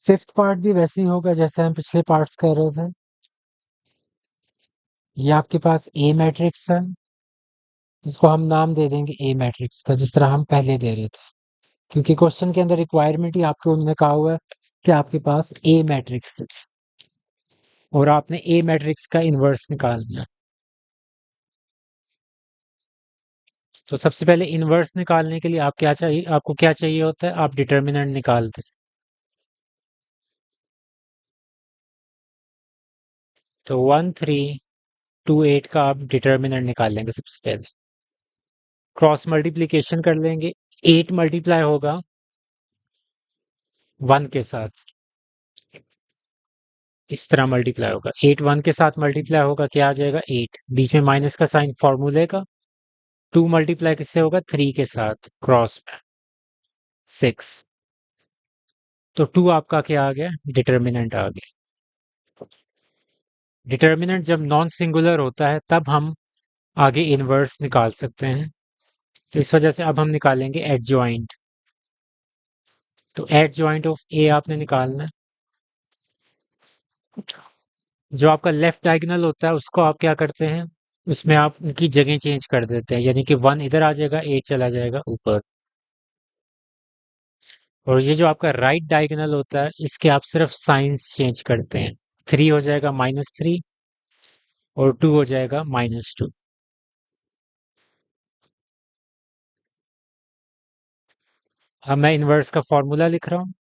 Fifth part भी वैसे ही होगा जैसे हम पिछले पार्ट्स कर रहे थे। ये आपके पास ए मैट्रिक्स है, इसको हम नाम दे देंगे ए मैट्रिक्स का, जिस तरह हम पहले दे रहे थे, क्योंकि क्वेश्चन के अंदर रिक्वायरमेंट ही आपको उन्होंने कहा हुआ है कि आपके पास ए मैट्रिक्स है और आपने ए मैट्रिक्स का इनवर्स निकालना है। तो सबसे पहले इनवर्स निकालने के लिए आप क्या चाहिए, आपको क्या चाहिए होता है, आप डिटर्मिनेंट निकालते हैं। तो 1328 का आप डिटर्मिनेंट निकाल लेंगे सबसे पहले। क्रॉस मल्टीप्लीकेशन कर लेंगे, 8 मल्टीप्लाई होगा 1 के साथ, इस तरह मल्टीप्लाई होगा। 8 1 के साथ मल्टीप्लाई होगा, क्या आ जाएगा 8, बीच में माइनस का साइन फॉर्मूले का। 2 मल्टीप्लाई किससे होगा, 3 के साथ, क्रॉस में 6। तो 2 आपका क्या आ गया, डिटर्मिनेंट आ गया। डिटर्मिनेंट जब नॉन सिंगुलर होता है तब हम आगे इनवर्स निकाल सकते हैं। तो इस वजह से अब हम निकालेंगे एडजॉइंट। तो एडजॉइंट ऑफ ए आपने निकालना है। जो आपका लेफ्ट डायगोनल होता है उसको आप क्या करते हैं, उसमें आप उनकी जगह चेंज कर देते हैं, यानी कि 1 इधर आ जाएगा, 8 चला जाएगा ऊपर। और ये जो आपका राइट डायगोनल होता है इसके आप सिर्फ साइंस चेंज करते हैं। 3 हो जाएगा -3 और 2 हो जाएगा -2। अब मैं इनवर्स का फॉर्मूला लिख रहा हूँ,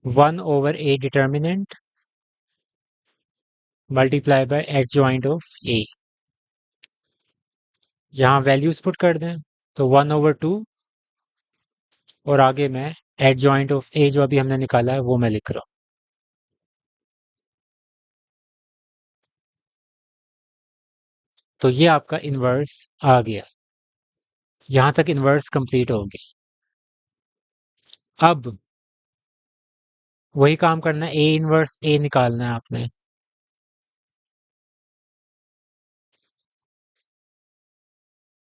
1/a determinant multiply by adjoint of A. यहाँ वैल्यूज पुट कर दें, तो 1/2 और आगे मैं एडजॉइंट ऑफ ए जो अभी हमने निकाला है वो मैं लिख रहा हूँ। तो ये आपका इनवर्स आ गया। यहां तक इनवर्स कंप्लीट हो गया। अब वही काम करना है, ए इनवर्स ए निकालना है आपने।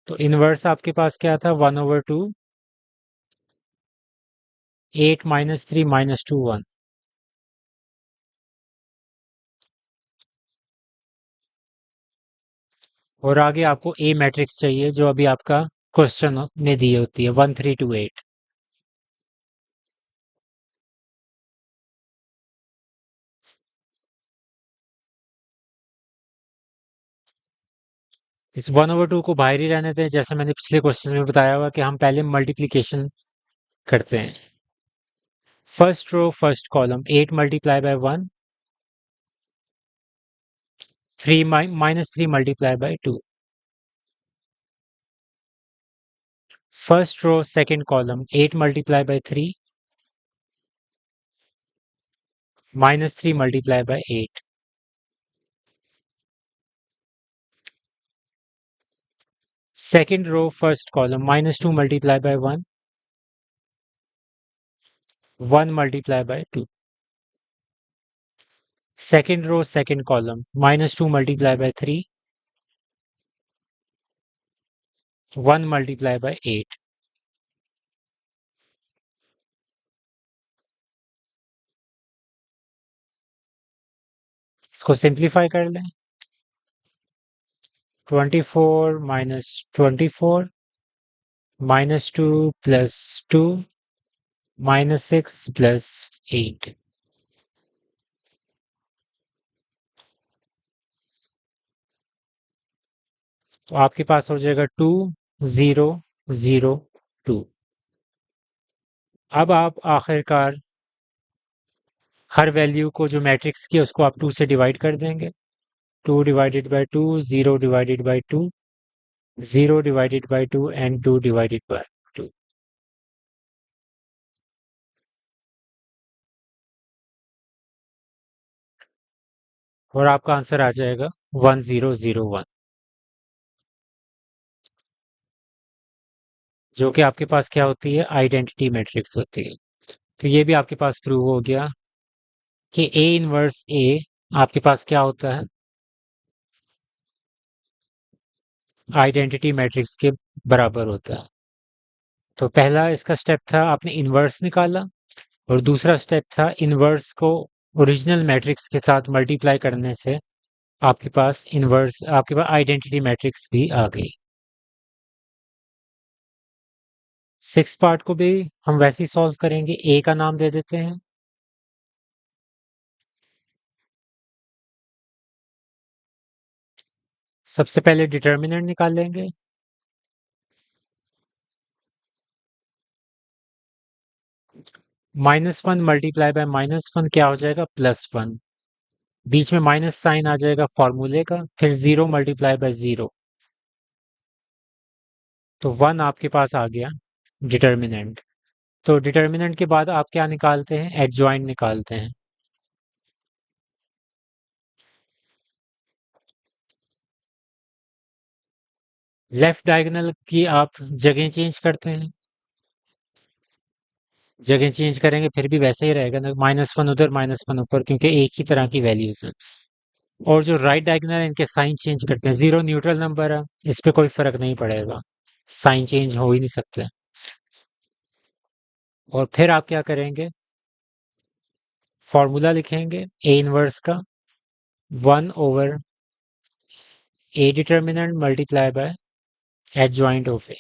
तो इनवर्स आपके पास क्या था, 1/2, 8 -3 -2 1। और आगे आपको ए मैट्रिक्स चाहिए जो अभी आपका क्वेश्चन में दी होती है, 1328। इस 1/2 को बाहर ही रहने दें, जैसे मैंने पिछले क्वेश्चन में बताया हुआ कि हम पहले मल्टीप्लीकेशन करते हैं। First row first column, 8 multiply by 1, 3 -3 multiply by 2। First row second column, 8 multiply by 3, -3 multiply by 8। Second row first column, -2 multiply by 1, 1 multiply by 2। Second row second column, -2 multiply by 3, 1 multiply by 8। इसको simplify कर लें, 24 -24, -2 + 2, -6 + 8। तो आपके पास हो जाएगा 2002। अब आप आखिरकार हर वैल्यू को जो मैट्रिक्स की है उसको आप 2 से डिवाइड कर देंगे। 2 divided by 2, 0 divided by 2, 0 divided by 2 and 2 divided by 2। और आपका आंसर आ जाएगा 1001, जो कि आपके पास क्या होती है, आइडेंटिटी मैट्रिक्स होती है। तो ये भी आपके पास प्रूव हो गया कि ए इनवर्स ए आपके पास क्या होता है, आइडेंटिटी मैट्रिक्स के बराबर होता है। तो पहला इसका स्टेप था, आपने इनवर्स निकाला। और दूसरा स्टेप था इनवर्स को ओरिजिनल मैट्रिक्स के साथ मल्टीप्लाई करने से आपके पास आइडेंटिटी मैट्रिक्स भी आ गई। सिक्स पार्ट को भी हम वैसे ही सॉल्व करेंगे, ए का नाम दे देते हैं। सबसे पहले डिटर्मिनेंट निकाल लेंगे। -1 मल्टीप्लाई बाय -1 क्या हो जाएगा, +1। बीच में माइनस साइन आ जाएगा फॉर्मूले का, फिर 0 मल्टीप्लाई बाय 0, तो 1 आपके पास आ गया डिटर्मिनेंट। तो डिटर्मिनेंट के बाद आप क्या निकालते हैं, एडजॉइंट निकालते हैं। लेफ्ट डायगोनल की आप जगह चेंज करते हैं। जगह चेंज करेंगे फिर भी वैसे ही रहेगा ना, -1 उधर -1 ऊपर, क्योंकि एक ही तरह की वैल्यूज हैं। और जो राइट डायगोनल है इनके साइन चेंज करते हैं। 0 न्यूट्रल नंबर है, इस पे कोई फर्क नहीं पड़ेगा, साइन चेंज हो ही नहीं सकते। और फिर आप क्या करेंगे, फॉर्मूला लिखेंगे ए इनवर्स का, 1/a determinant multiply by adjoint of A.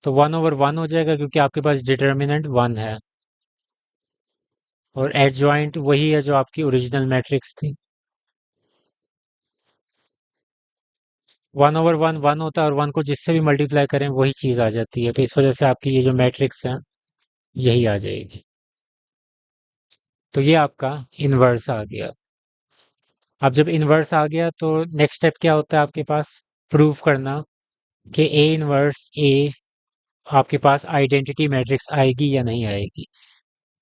तो 1/1 हो जाएगा क्योंकि आपके पास डिटर्मिनेंट 1 है, और एडजॉइंट वही है जो आपकी ओरिजिनल मैट्रिक्स थी। 1/1 1 होता है, और 1 को जिससे भी मल्टीप्लाई करें वही चीज आ जाती है, तो इस वजह से आपकी ये जो मैट्रिक्स है यही आ जाएगी। तो ये आपका इनवर्स आ गया। अब जब इनवर्स आ गया तो नेक्स्ट स्टेप क्या होता है आपके पास, प्रूव करना कि ए इनवर्स ए आपके पास आइडेंटिटी मैट्रिक्स आएगी या नहीं आएगी।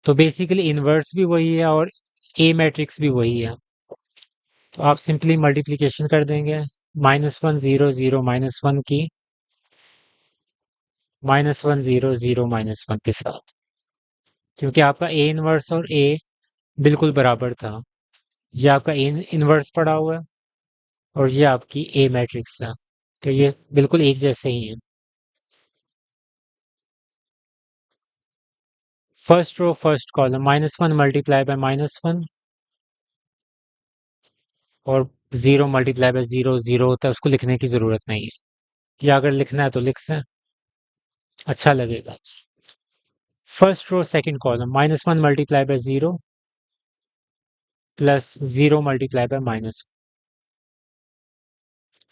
तो बेसिकली इनवर्स भी वही है और ए मैट्रिक्स भी वही है। तो आप सिंपली मल्टीप्लिकेशन कर देंगे, -1 0 0 -1 की -1 0 0 -1 के साथ, क्योंकि आपका ए इनवर्स और ए बिल्कुल बराबर था। ये आपका ए इनवर्स पड़ा हुआ है और ये आपकी ए मैट्रिक्स है, तो ये बिल्कुल एक जैसे ही है। First row first column, -1 multiply by -1, और 0 मल्टीप्लाई बाय 0 0 होता है, उसको लिखने की जरूरत नहीं है, या अगर लिखना है तो लिख दें, अच्छा लगेगा। First row second column, -1 multiply by 0 plus 0 multiply by minus.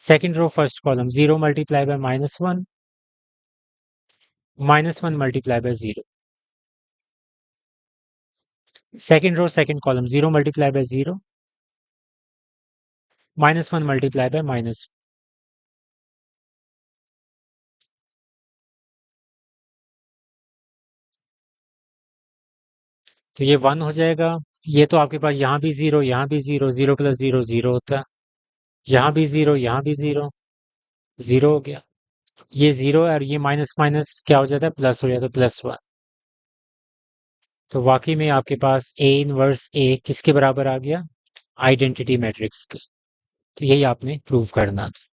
Second row first column, 0 multiply by -1, -1 multiply by 0। Second row second column, 0 multiply by 0, -1 multiply by minus. तो ये 1 हो जाएगा। ये तो आपके पास यहाँ भी 0 यहाँ भी 0, 0 प्लस 0 0 होता है, यहाँ भी 0 यहाँ भी 0, 0 हो गया। ये 0 है और ये माइनस माइनस क्या हो जाता है, प्लस हो जाता है, +1। तो वाकई में आपके पास ए इनवर्स ए किसके बराबर आ गया, आइडेंटिटी मैट्रिक्स के। तो यही आपने प्रूव करना था।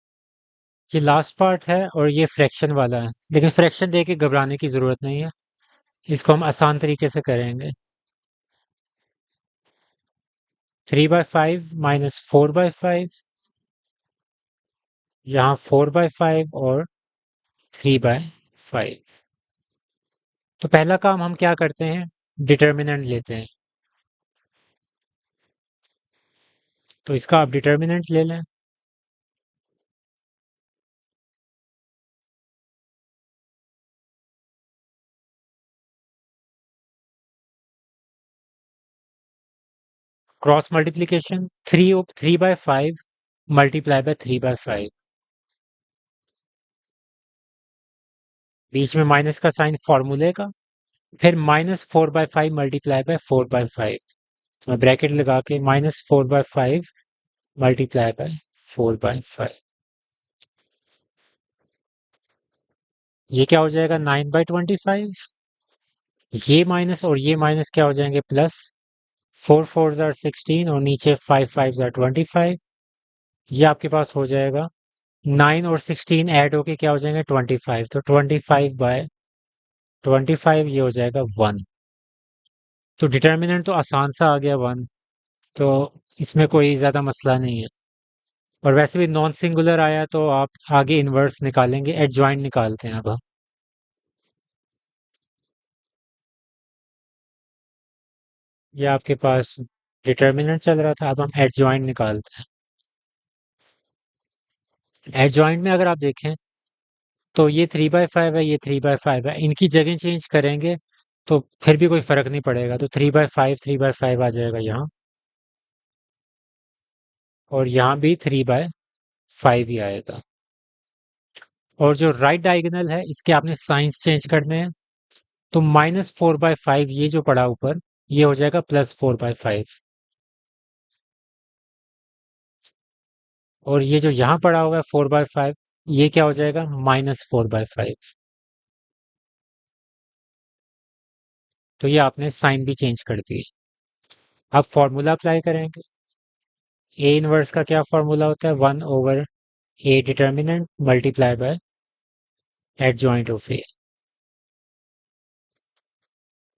ये लास्ट पार्ट है और ये फ्रैक्शन वाला है, लेकिन फ्रैक्शन दे के घबराने की जरूरत नहीं है, इसको हम आसान तरीके से करेंगे। 3/5 -4/5, यहाँ 4/5 और 3/5। तो पहला काम हम क्या करते हैं, डिटर्मिनेंट लेते हैं। तो इसका आप डिटर्मिनेंट ले लें। क्रॉस मल्टीप्लीकेशन, 3/5 मल्टीप्लाई बाय 3/5, बीच में माइनस का साइन फॉर्मूले का, फिर -4/5 मल्टीप्लाई बाय 4/5। तो मैं ब्रैकेट लगा के -4/5 मल्टीप्लाई बाय 4/5, ये क्या हो जाएगा, 9/25। ये माइनस और ये माइनस क्या हो जाएंगे, प्लस। 4 4 जार 16 और नीचे 5 5 जार 25, ये आपके पास हो जाएगा। 9 और 16 ऐड होके क्या हो जाएंगे, 25। तो 25/5 25 ये हो जाएगा 1। तो डिटर्मिनेंट तो आसान सा आ गया 1। तो इसमें कोई ज़्यादा मसला नहीं है। और वैसे भी नॉन सिंगुलर आया तो आप आगे इन्वर्स निकालेंगे, एडजॉइंट निकालते हैं अब हम। ये आपके पास डिटर्मिनेंट चल रहा था, अब हम एडजॉइंट निकालते हैं। एडजॉइंट में अगर आप देखें तो ये 3/5 है, ये 3/5 है, इनकी जगह चेंज करेंगे तो फिर भी कोई फर्क नहीं पड़ेगा। तो 3/5 3/5 आ जाएगा यहाँ, और यहाँ भी 3/5 ही आएगा। और जो राइट डायगोनल है इसके आपने साइंस चेंज करने हैं। तो -4/5 ये जो पड़ा ऊपर, ये हो जाएगा +4/5। और ये जो यहाँ पड़ा हुआ है 4/5, ये क्या हो जाएगा, -4/5। तो ये आपने साइन भी चेंज कर दिए। अब फॉर्मूला अप्लाई करेंगे। ए इनवर्स का क्या फॉर्मूला होता है, 1/a determinant multiply by adjoint of A.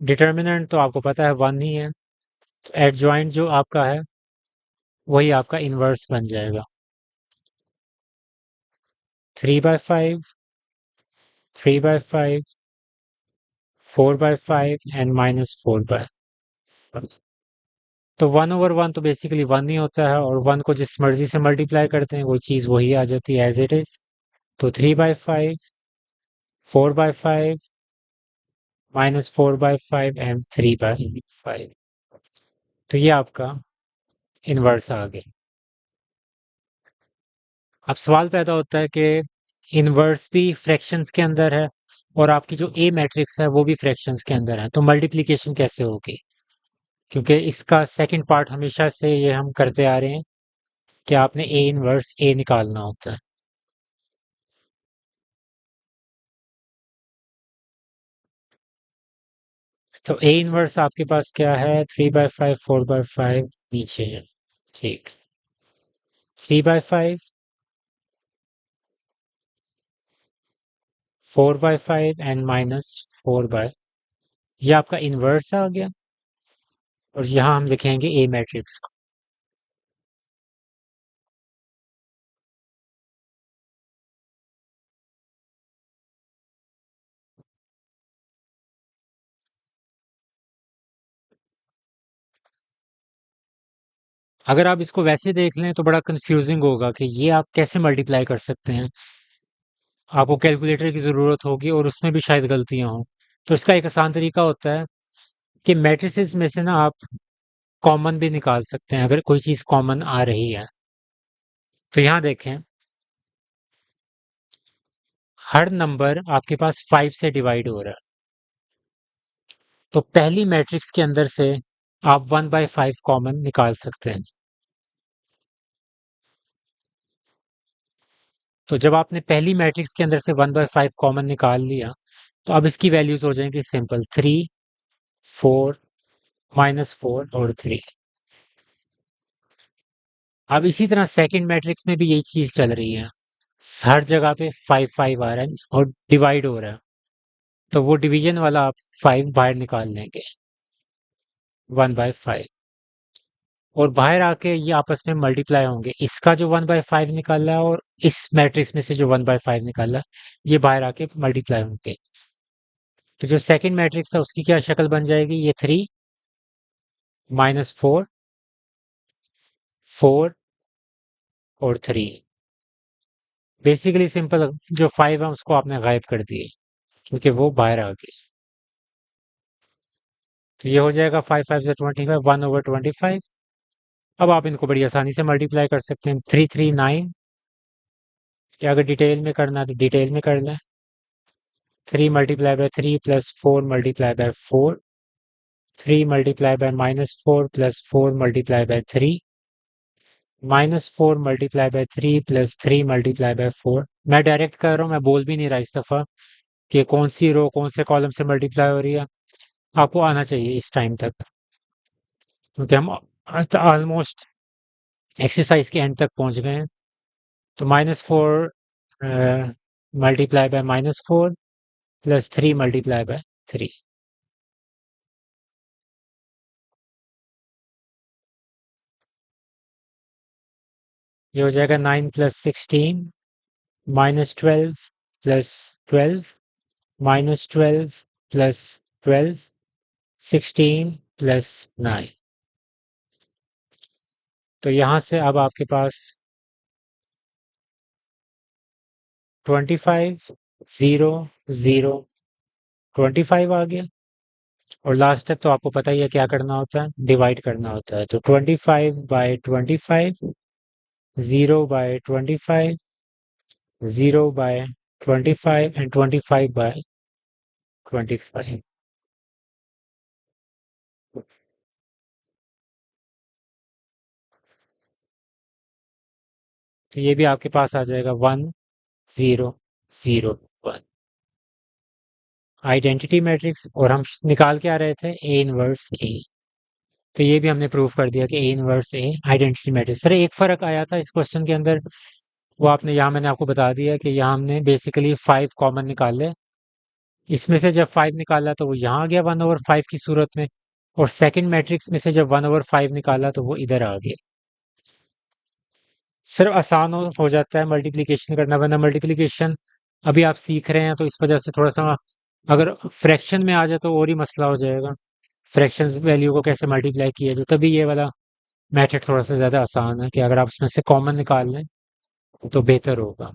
Determinant तो आपको पता है 1 ही है, तो एडजॉइंट जो आपका है वही आपका इनवर्स बन जाएगा। 3/5, 3/5, 4/5 एंड -4/5। तो 1/1 तो बेसिकली 1 ही होता है, और 1 को जिस मर्जी से मल्टीप्लाई करते हैं वो चीज़ वही आ जाती है एज इट इज। तो 3/5, 4/5, -4/5 एंड 3/5। तो ये आपका इनवर्स आ गया। अब सवाल पैदा होता है कि इनवर्स भी फ्रैक्शंस के अंदर है और आपकी जो ए मैट्रिक्स है वो भी फ्रैक्शंस के अंदर है, तो मल्टीप्लिकेशन कैसे होगी? क्योंकि इसका सेकंड पार्ट हमेशा से ये हम करते आ रहे हैं कि आपने ए इनवर्स ए निकालना होता है। तो ए इनवर्स आपके पास क्या है, 3/5, 4/5 नीचे है। ठीक, 3/5, 4/5 एंड -4/। ये आपका इनवर्स आ गया, और यहाँ हम लिखेंगे ए मैट्रिक्स को। अगर आप इसको वैसे देख लें तो बड़ा कंफ्यूजिंग होगा कि ये आप कैसे मल्टीप्लाई कर सकते हैं। आपको कैलकुलेटर की ज़रूरत होगी और उसमें भी शायद गलतियां हों। तो इसका एक आसान तरीका होता है कि मैट्रिसेस में से ना आप कॉमन भी निकाल सकते हैं, अगर कोई चीज़ कॉमन आ रही है। तो यहाँ देखें, हर नंबर आपके पास 5 से डिवाइड हो रहा है। तो पहली मैट्रिक्स के अंदर से आप 1/5 कॉमन निकाल सकते हैं। तो जब आपने पहली मैट्रिक्स के अंदर से 1/5 कॉमन निकाल लिया, तो अब इसकी वैल्यूज हो जाएंगी सिंपल, 3, 4, -4 और 3। अब इसी तरह सेकंड मैट्रिक्स में भी यही चीज चल रही है, हर जगह पे 5/5 आ रहा है और डिवाइड हो रहा है। तो वो डिवीजन वाला आप 5 बाहर निकाल लेंगे, 1/5। और बाहर आके ये आपस में मल्टीप्लाई होंगे, इसका जो 1/5 निकाला है और इस मैट्रिक्स में से जो 1/5 निकाला है, ये बाहर आके मल्टीप्लाई होंगे। तो जो सेकंड मैट्रिक्स है उसकी क्या शक्ल बन जाएगी, ये 3, -4, 4 और 3। बेसिकली सिंपल, जो 5 है उसको आपने गायब कर दिए क्योंकि वो बाहर आ गए। तो ये हो जाएगा 5 5 से 25, 1/25। अब आप इनको बड़ी आसानी से मल्टीप्लाई कर सकते हैं, 339। या अगर डिटेल में करना है तो डिटेल में कर लें। 3 × 3 + 4 × 4, 3 × -4 + 4 × 3, -4 × 3 + 3 × 4। मैं डायरेक्ट कर रहा हूँ, मैं बोल भी नहीं रहा इस दफा कि कौन सी रो कौन से कॉलम से मल्टीप्लाई हो रही है। आपको आना चाहिए इस टाइम तक, क्योंकि हम ऑलमोस्ट एक्सरसाइज के एंड तक पहुंच गए हैं। तो -4 × -4 + 3 × 3। ये हो जाएगा 9 + 16 -12 +12 -12 +12 16 +9। तो यहां से अब आपके पास 25 0 0 25 आ गया। और लास्ट स्टेप तो आपको पता ही है क्या करना होता है, डिवाइड करना होता है। तो 25/25, 0/25, 0/25 एंड 25/25। तो ये भी आपके पास आ जाएगा 1 0 0 1 आइडेंटिटी मैट्रिक्स। और हम निकाल के आ रहे थे ए इनवर्स ए। तो ये भी हमने प्रूव कर दिया कि A inverse A identity matrix. Sir एक फर्क आया था इस क्वेश्चन के अंदर, वो आपने यहाँ मैंने आपको बता दिया कि यहाँ हमने बेसिकली 5 कॉमन निकाले। इसमें से जब 5 निकाला तो वो यहाँ आ गया 1/5 की सूरत में। और सेकंड मैट्रिक्स में से जब 1/5 निकाला तो वो इधर आ गया। सिर्फ आसान हो जाता है मल्टीप्लिकेशन करना, वरना मल्टीप्लिकेशन अभी आप सीख रहे हैं तो इस वजह से थोड़ा सा, अगर फ्रैक्शन में आ जाए तो और ही मसला हो जाएगा। फ्रैक्शंस वैल्यू को कैसे मल्टीप्लाई किया जाए, तभी ये वाला मेथड थोड़ा सा ज़्यादा आसान है कि अगर आप उसमें से कॉमन निकाल लें तो बेहतर होगा।